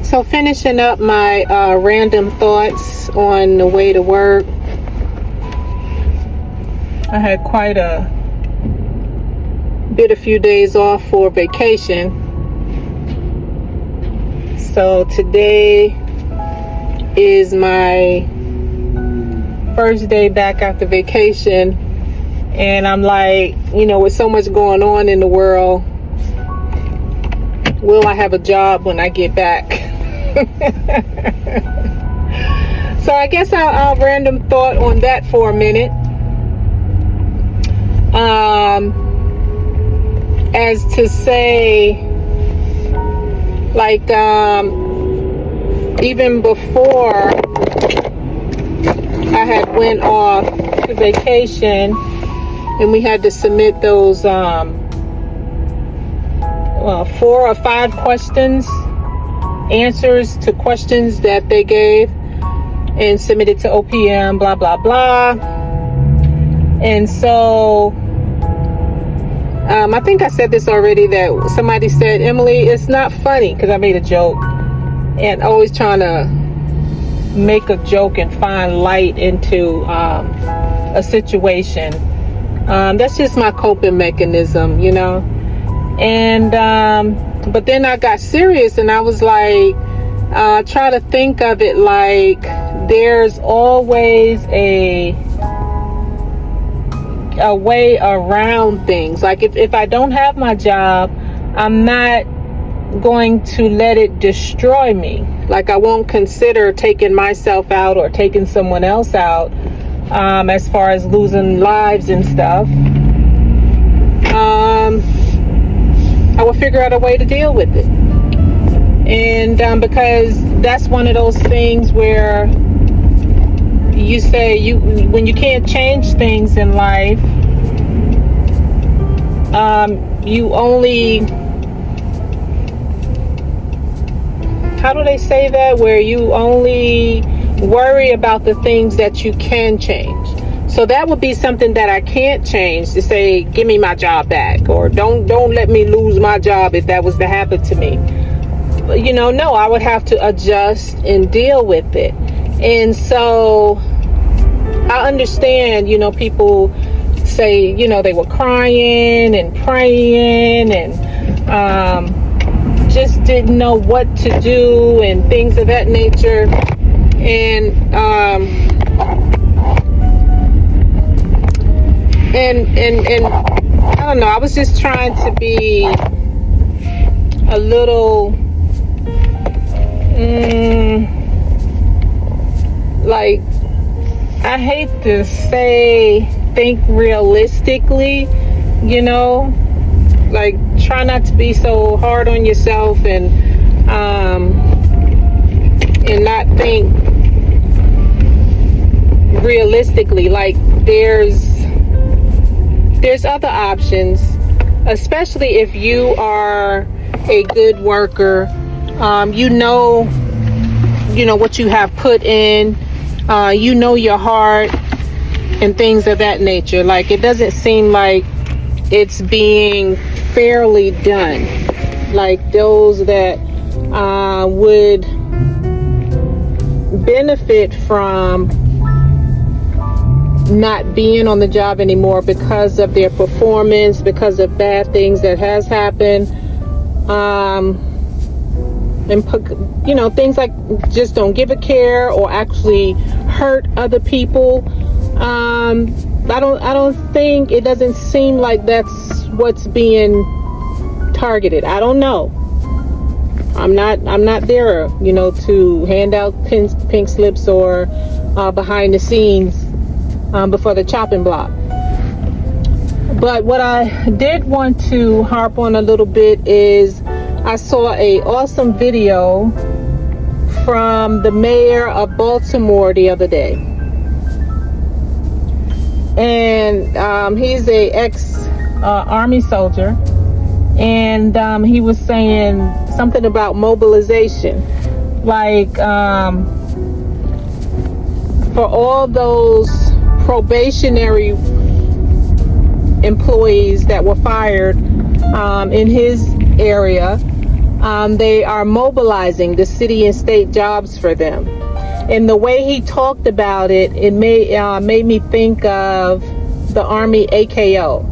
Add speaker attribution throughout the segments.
Speaker 1: So finishing up my random thoughts on the way to work. I had quite a few days off for vacation. So today is my first day back after vacation, and I'm like, with so much going on in the world, will I have a job when I get back? So I guess I'll random thought on that for a minute. As to say, like, even before I had went off to vacation and we had to submit those 4 or 5 answers to questions that they gave and submitted to OPM, blah, blah, blah. And so I think I said this already, that somebody said, Emily, it's not funny, because I made a joke, and always trying to make a joke and find light into a situation. That's just my coping mechanism, and but then I got serious, and I was like, try to think of it like there's always a way around things. Like if I don't have my job, I'm not going to let it destroy me. Like I won't consider taking myself out or taking someone else out, as far as losing lives and stuff. I will figure out a way to deal with it. And because that's one of those things where you say when you can't change things in life, you only, how do they say that, where you only worry about the things that you can change. So that would be something that I can't change, to say, give me my job back, or don't let me lose my job if that was to happen to me. No, I would have to adjust and deal with it. And so I understand, people say, they were crying and praying and just didn't know what to do and things of that nature. And I don't know, I was just trying to be a little like, I hate to say think realistically, like try not to be so hard on yourself and not think realistically. Like there's other options, especially if you are a good worker. What you have put in, your heart and things of that nature. Like it doesn't seem like it's being fairly done. Like those that would benefit from not being on the job anymore because of their performance, because of bad things that has happened, and things like just don't give a care or actually hurt other people. I don't think, it doesn't seem like that's what's being targeted. I don't know. I'm not there, to hand out pink slips or behind the scenes before the chopping block. But what I did want to harp on a little bit is I saw a awesome video from the mayor of Baltimore the other day. And he's a ex-army soldier. And he was saying something about mobilization. Like, for all those probationary employees that were fired in his area, they are mobilizing the city and state jobs for them. And the way he talked about it, it made me think of the Army AKO,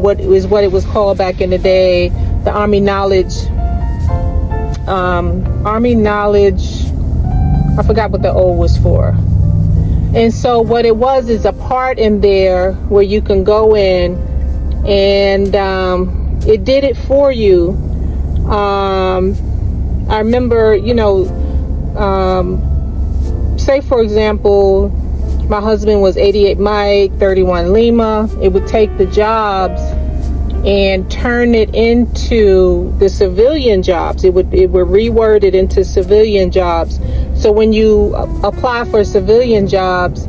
Speaker 1: what it was called back in the day, the Army Knowledge. I forgot what the O was for. And so what it was is a part in there where you can go in and it did it for you. I remember, say for example, my husband was 88 Mike, 31 Lima. It would take the jobs and turn it into the civilian jobs. It would reword it into civilian jobs. So when you apply for civilian jobs,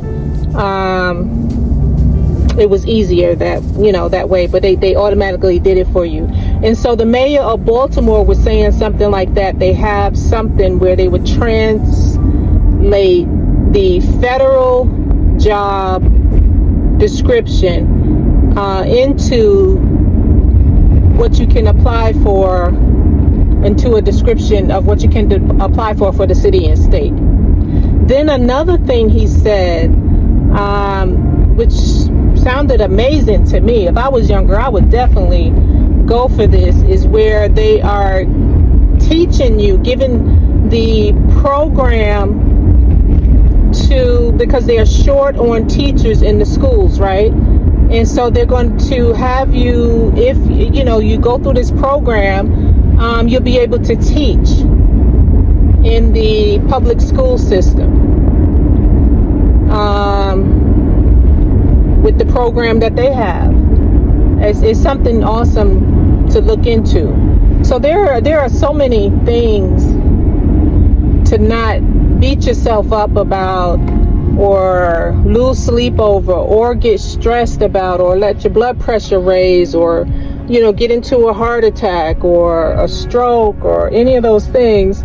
Speaker 1: it was easier that way, but they automatically did it for you. And so the mayor of Baltimore was saying something like that. They have something where they would translate the federal job description into what you can apply for, into a description of what you can apply for the city and state. Then another thing he said, which sounded amazing to me. If I was younger, I would definitely go for this, is where they are teaching you, giving the program because they are short on teachers in the schools, right? And so they're going to have you, if you go through this program, you'll be able to teach in the public school system with the program that they have. It's something awesome to look into. So there are so many things to not beat yourself up about, or lose sleep over, or get stressed about, or let your blood pressure raise, or get into a heart attack or a stroke or any of those things.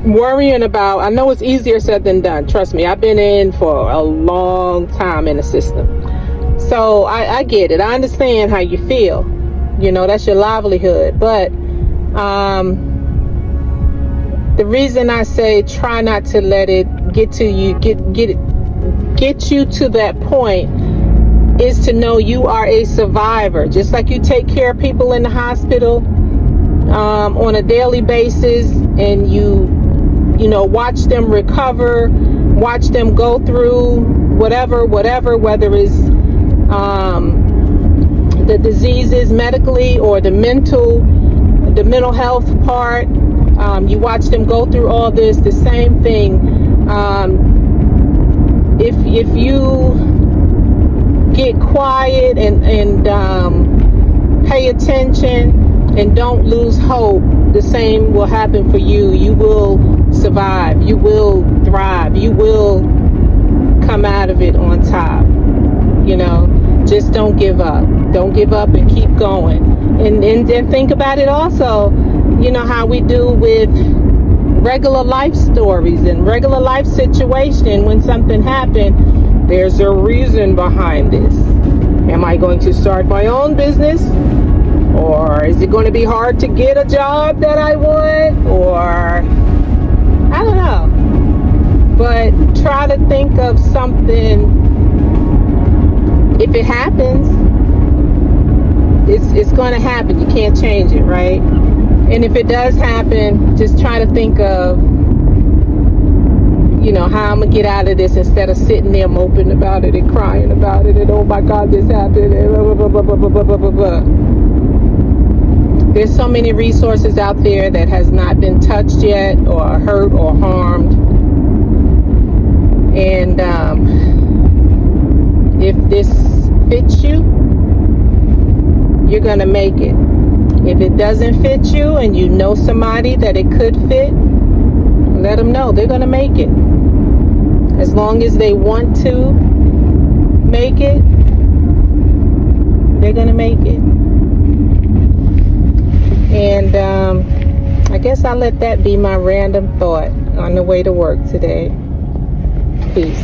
Speaker 1: Worrying about, I know it's easier said than done. Trust me, I've been in for a long time in the system. So I get it. I understand how you feel. That's your livelihood. But the reason I say try not to let it get to you, get you to that point, is to know you are a survivor. Just like you take care of people in the hospital on a daily basis, and you watch them recover, watch them go through whatever, whether it's the diseases medically or the mental health part. You watch them go through all this, the same thing. If you get quiet and pay attention and don't lose hope, the same will happen for you. You will survive. You will thrive. You will come out of it on top. Just don't give up. Don't give up and keep going. And then think about it also, how we do with regular life stories and regular life situation. When something happened, there's a reason behind this. Am I going to start my own business? Or is it going to be hard to get a job that I want? Or I don't know. But try to think of something. If it happens, it's going to happen. You can't change it, right? And if it does happen, just try to think of, how I'm going to get out of this, instead of sitting there moping about it and crying about it and, oh my God, this happened, and blah, blah, blah, blah, blah, blah, blah, blah. There's so many resources out there that has not been touched yet, or hurt or harmed. And if this fits you, you're going to make it. If it doesn't fit you and you know somebody that it could fit, let them know. They're going to make it. As long as they want to make it, they're going to make it. And I guess I'll let that be my random thought on the way to work today. Peace.